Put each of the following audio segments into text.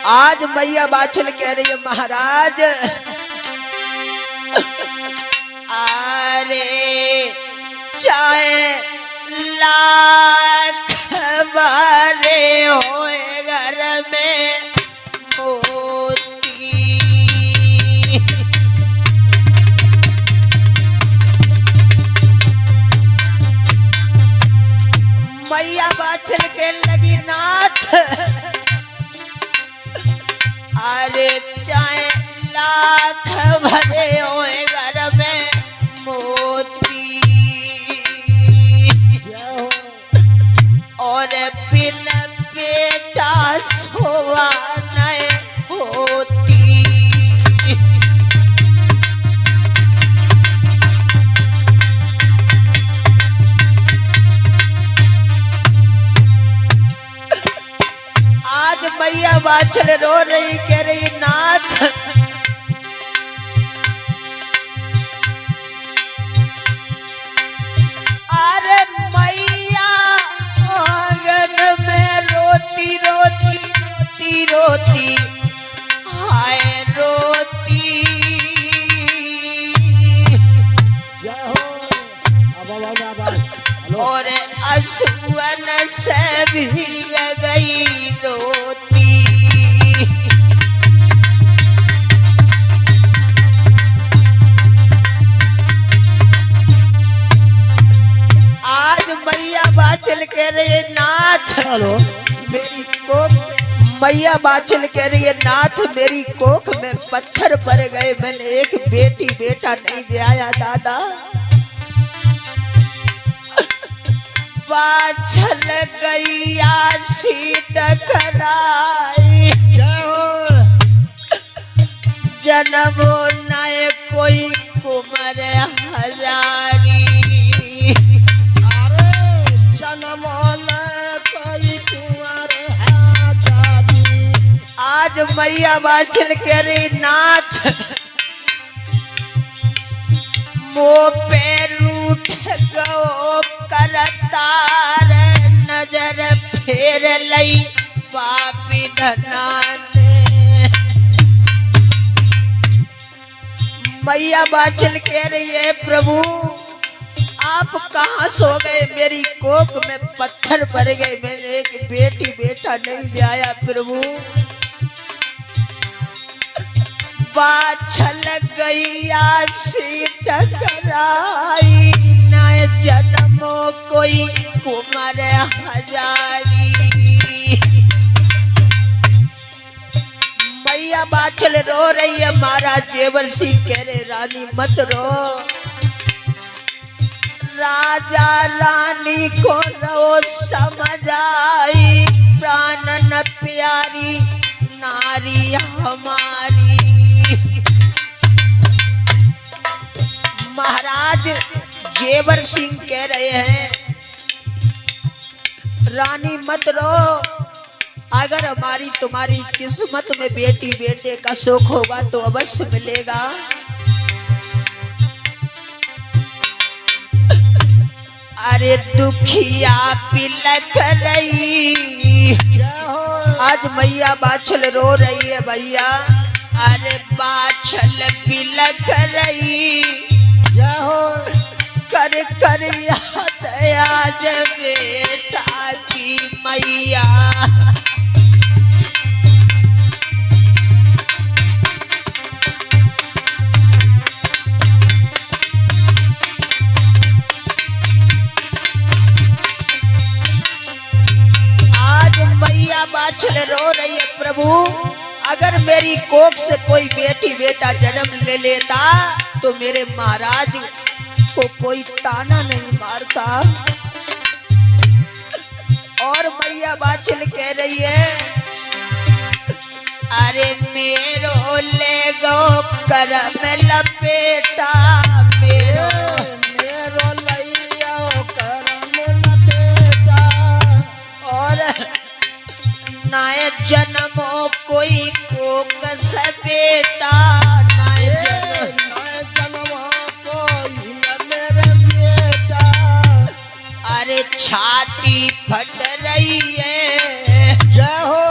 आज मैया बाछल कह रही है महाराज अरे चाहे लाख बारे होए घर में मोती। मैया बाछल के लगी नाथ अरे चाहे लाख भरे होए घर में मोती और बिन बेटा सोवा नहीं होती। आज मैया बाछल रो रही कह रही नाथ अरे मैया आंगन में रोती रोती रोती रोती हाय रोती और अश्वन से भीग गई रोती। आज मैया बाछल कह रही है नाथ हेलो मेरी कोख से मैया बाछल कह रही है नाथ मेरी कोख में पत्थर पड़ गए मैंने एक बेटी बेटा नहीं दिया दादा। बाछल गैया सीट कराई जन्मो नए कोई कुमर हजारी आज मैया बाछल कह रही नाथ मो पैर उठ गो करतार नजर फेर लई पापी धना ने। मैया बाछल कह रही है प्रभु आप कहाँ सो गए मेरी कोख में पत्थर पड़ गए मैंने एक बेटी बेटा नहीं दिया प्रभु। बाछल गैया सीट कराई न जन्मो कोई कुमार हजारी। मैया बाछल रो रही है महाराज जेवर सिंह कह रहे रानी मत रो राजा रानी को रो समझ आई प्राण न प्यारी नारी हमारी। महाराज जेवर सिंह कह रहे हैं रानी मत रो अगर हमारी तुम्हारी किस्मत में बेटी बेटे का सुख होगा तो अवश्य मिलेगा। अरे दुखिया पिलक रही आज मैया बाछल रो रही है भैया अरे बाछल पिलक रही कर कर याद आज बेटा की मैया। आज मैया बाछल रो रही है प्रभु अगर मेरी कोख से कोई बेटी बेटा जन्म ले लेता तो मेरे महाराज को कोई ताना नहीं मारता। और मैया बाछल कह रही है अरे मेरो ले गो करम लपेटा मेरो मेरो लइया करम लपेटा और नाय जन्मो कोई को कस बेटा नाय जन्मो कोई मेरे बेटा। अरे छाती फट रही है जय हो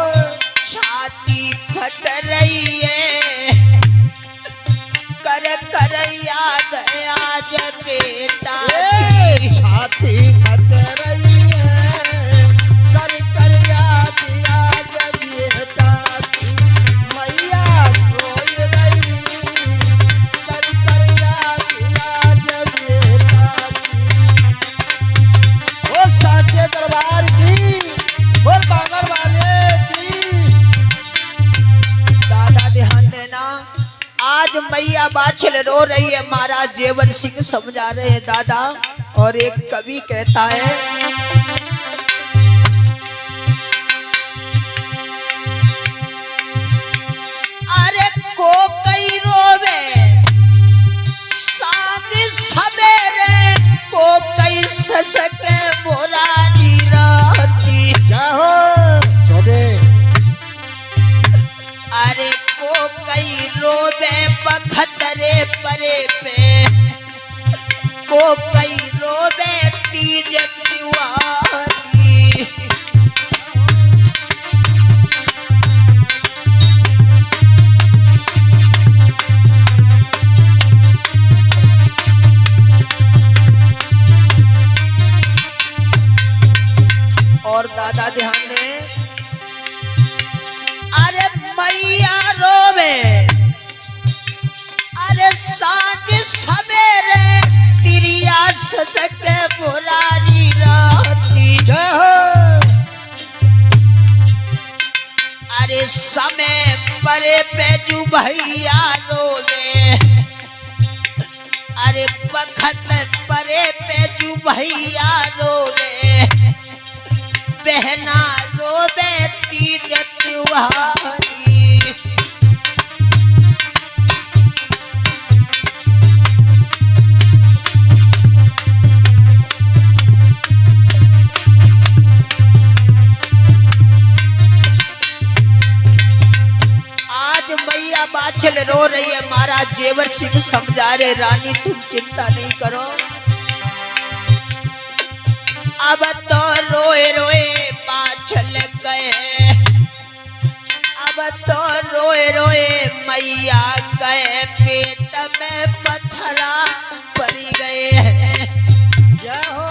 छाती आज बेटा छाती फट रही है कर कर याद आज बेटा की मैया रोई रही कर कर याद आज बेटा की। ओ साचे दरबार की और बागर वाले की। दादा ध्यान देना, आज मैया बाछल रो रही है, महाराज जेवर सिंह समझा रहे हैं दादा। और एक कवि कहता है, अरे को कई रोवे सांझ सवेरे, को कई ससके मोरारी राती। क्या हो छोटे अरे को कई रोवे बखतरे परे पे, को कई रोवे तीज त्योहारी। और दादा ध्यान दें, अरे मैया रोवे अरे सांझ सवेरे, तिरिया ससके मोरारी राती। जय हो अरे समय परे पे जू भैया रोवे, अरे बखत परे पे जू भैया रोवे, बहना रोवे तीज त्योहारी। आज मैया बाछल रो रही है, महाराज जेवर सिंह समझा रहे, रानी तुम चिंता नहीं करो। अब तो रोए रोए बाछल गए, अब तो रोए रोए मैया गए, पेट में पत्थरा पड़ी गए हैं। जय हो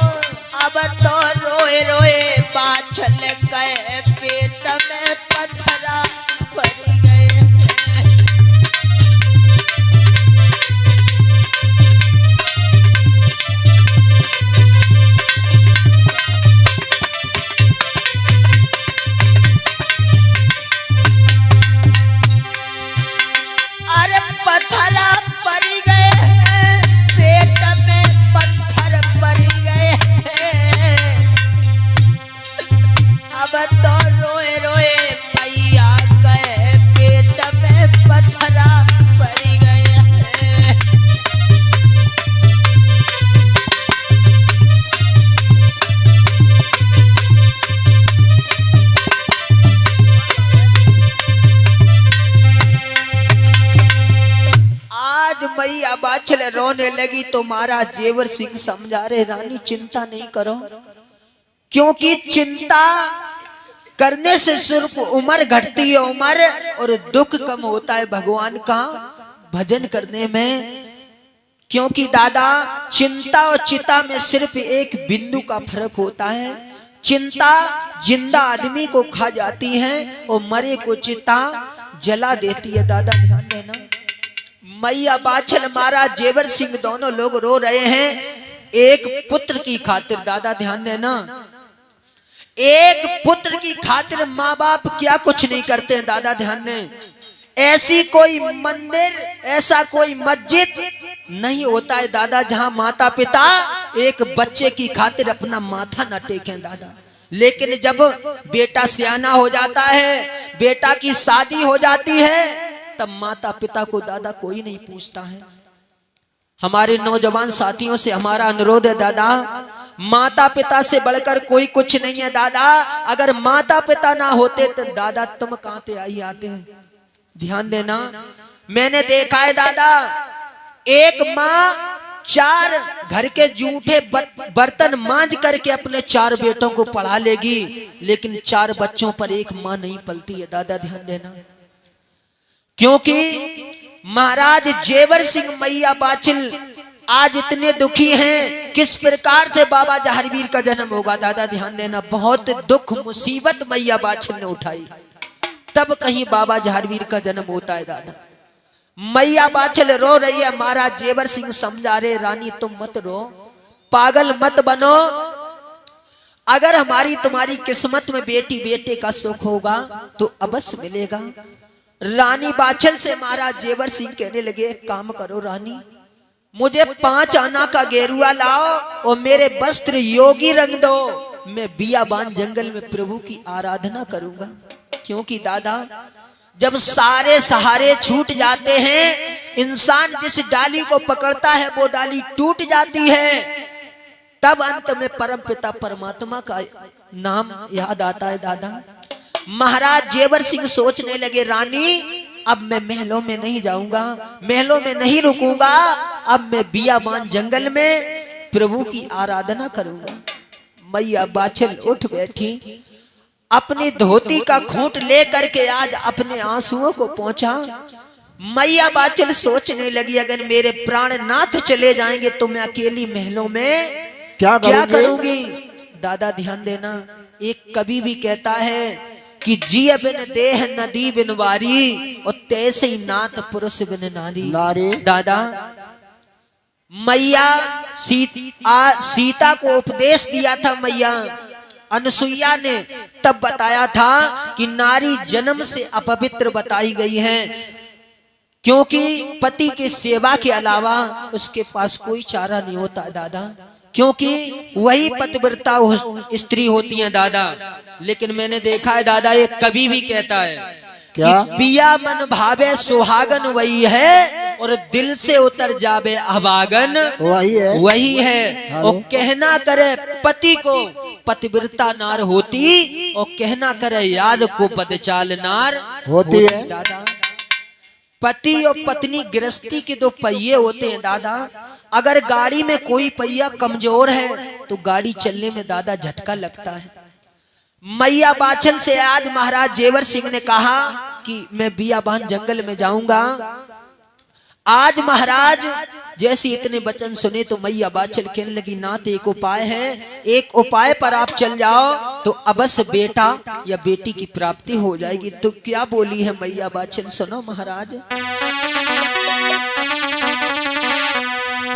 अब तो रोए रोए बाछल गए, पेट में पत्थरा पड़ी गए हैं। अरे पत्थरा पड़ी गए हैं, पेट में पत्थर पड़ी गए हैं। अब तो रोए रोए मैया गए, पेट में पत्थरा पड़ी गए हैं। आज मैया बाछल रोने लगी तो महाराज जेवर सिंह समझा रहे, रानी चिंता नहीं करो, क्योंकि चिंता करने से सिर्फ उम्र घटती है उम्र, और दुख कम होता है भगवान का भजन करने में। क्योंकि दादा चिंता और चिता में सिर्फ एक बिंदु का फर्क होता है। चिंता जिंदा आदमी को खा जाती है और मरे को चिता जला देती है। दादा ध्यान देना, मैया बाछल महाराज जेवर सिंह दोनों लोग रो रहे हैं एक पुत्र की खातिर। दादा ध्यान देना, एक पुत्र की खातिर माँ बाप क्या कुछ नहीं करते हैं। दादा ध्यान दें, ऐसी कोई मंदिर, ऐसा कोई मस्जिद नहीं होता है दादा जहां माता पिता एक बच्चे की खातिर अपना माथा न टेकें दादा। लेकिन जब बेटा सियाना हो जाता है, बेटा की शादी हो जाती है, तब माता पिता को दादा कोई नहीं पूछता है। हमारे नौजवान साथियों से हमारा अनुरोध है दादा, माता पिता से बढ़कर कोई कुछ नहीं है दादा। अगर माता पिता ना होते तो दादा तुम कहां से आई आते हैं। ध्यान देना, मैंने देखा है दादा, एक माँ 4 घर के जूठे बर्तन मांज करके अपने 4 बेटों को पढ़ा लेगी, लेकिन 4 बच्चों पर एक माँ नहीं पलती है। दादा ध्यान देना, क्योंकि महाराज जेवर सिंह मैया बाछिल आज इतने दुखी हैं, किस प्रकार से बाबा जहारवीर का जन्म होगा। दादा ध्यान देना, बहुत दुख मुसीबत मैया बाछल ने उठाई, तब कहीं बाबा जहारवीर का जन्म होता है। दादा मैया बाछल रो रही है, महाराज जेवर सिंह समझा रहे, रानी तुम मत रो, पागल मत बनो, अगर हमारी तुम्हारी किस्मत में बेटी बेटे का सुख होगा तो अवश्य मिलेगा। रानी बाछल से महाराज जेवर सिंह कहने लगे, एक काम करो रानी, मुझे 5 आना का गेरुआ लाओ और मेरे वस्त्र योगी रंग दो, मैं बियाबान जंगल में प्रभु की आराधना करूंगा। क्योंकि दादा जब सारे सहारे छूट जाते हैं, इंसान जिस डाली को पकड़ता है वो डाली टूट जाती है, तब अंत में परम पिता परमात्मा का नाम याद आता है। दादा महाराज जेवर सिंह सोचने लगे, रानी अब मैं महलों में नहीं जाऊंगा, महलों में नहीं रुकूंगा, अब मैं बियाबान जंगल में प्रभु की आराधना करूंगा। मैया बाछल उठ बैठी, अपनी धोती का खूंट लेकर के आज अपने आंसुओं को पहुंचा। मैया बाछल सोचने लगी, अगर मेरे प्राणनाथ चले जाएंगे तो मैं अकेली महलों में क्या करूंगी। दादा ध्यान देना, एक कवि भी कहता है कि जिय बिन देह नदी बिन वारी, और तैसे ही नाथ पुरुष बिन नारी। दादा मैया सीता को उपदेश दिया था, मैया अनसुईया ने तब बताया था कि नारी जन्म से अपवित्र बताई गई है, क्योंकि पति की सेवा के अलावा उसके पास कोई चारा नहीं होता। दादा क्योंकि वही पतिव्रता स्त्री होती है। दादा लेकिन मैंने देखा है दादा, एक कवि भी कहता है क्या, कि पिया मन भावे सुहागन वही है, और दिल से उतर जावे अभागन वही है। और कहना करे पति को पतिव्रता नार होती, और कहना करे याद को पदचाल नार होती है। दादा पति और पत्नी गृहस्थी के 2 पहिए होते हैं। दादा अगर गाड़ी में कोई पहिया कमजोर है तो गाड़ी चलने में दादा झटका लगता है। मैया बाछल से आज महाराज जेवर सिंह ने कहा कि मैं बियाबान जंगल में जाऊंगा। आज महाराज जैसे इतने वचन सुने तो मैया बाछल कहने लगी, नाथ एक उपाय है, एक उपाय पर आप चल जाओ तो अवश्य बेटा या बेटी की प्राप्ति हो जाएगी। तो क्या बोली है मैया बाछल, सुनो महाराज।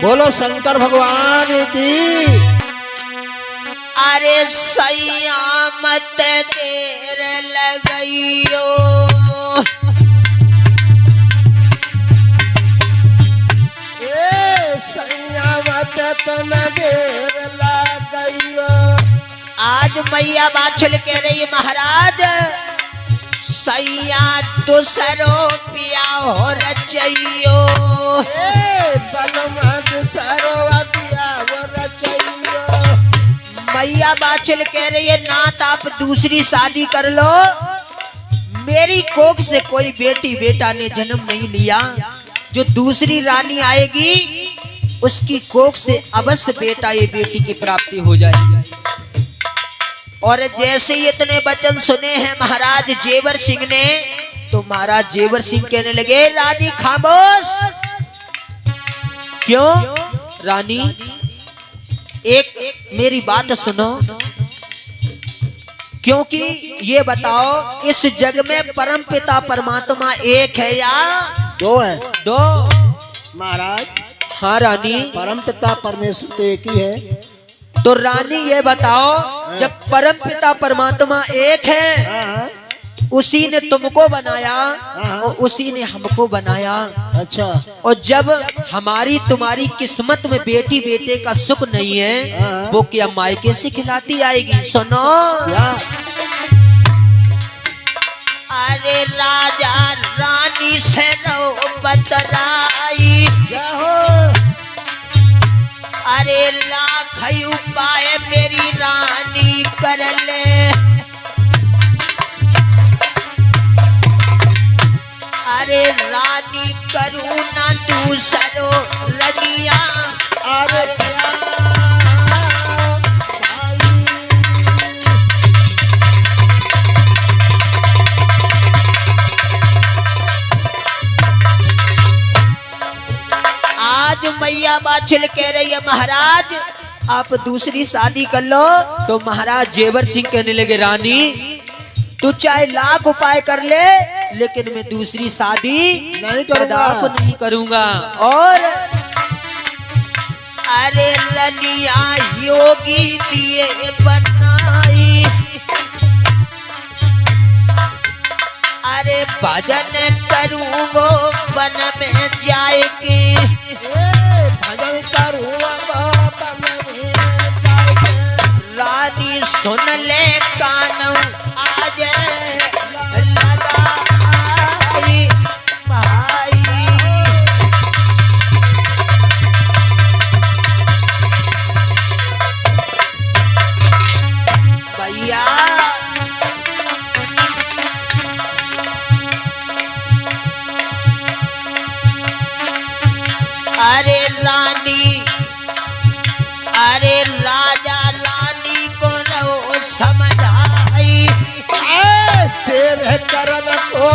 बोलो शंकर भगवान की। अरे सैया मत देर लगइयो, सैया मत तुम देर लगइयो। आज मैया बाछल कह रही है, महाराज सैया दूसरो पिया हो रचइयो, मैया बाछल कह रही है, नाथ आप दूसरी शादी कर लो, मेरी कोख से कोई बेटी बेटा ने जन्म नहीं लिया, जो दूसरी रानी आएगी उसकी कोख से अवश्य बेटा ये बेटी की प्राप्ति हो जाएगी। और जैसे ही इतने वचन सुने हैं महाराज जेवर सिंह ने, तो महाराज जेवर सिंह कहने लगे, रानी खामोश। क्यों रानी, एक मेरी बात सुनो, क्योंकि ये बताओ इस जग में परम पिता परमात्मा एक है या 2 है? 2 महाराज। हाँ रानी, परम पिता परमेश्वर तो एक ही है। तो रानी ये बताओ, जब परम पिता परमात्मा एक है, उसी ने तुमको बनाया और उसी ने हमको बनाया। अच्छा। और जब हमारी तुम्हारी किस्मत में बेटी बेटे का सुख नहीं है, वो क्या मायके से खिलाती आएगी? सुनो क्या? अरे राजा रानी से नौबत आई, अरे लाख उपाय मेरी रानी कर ले, अरे रानी करुणा दूसरो रनिया। अरे आज मैया बाछिल कह रही है महाराज आप दूसरी शादी कर लो। तो महाराज जेवर सिंह कहने लगे रानी तू चाहे लाख उपाय कर ले लेकिन मैं दूसरी शादी नहीं करूंगा। कदाप नहीं करूंगा। और अरे रनिया योगी दिए बनाई अरे भजन करूंगो वन में जाए के भजन करूंगा बन में जाके। रानी सुन ले कानू आज लगा आई भाई। भैया अरे रानी अरे राजा रानी को रो समझाई तेरे करन को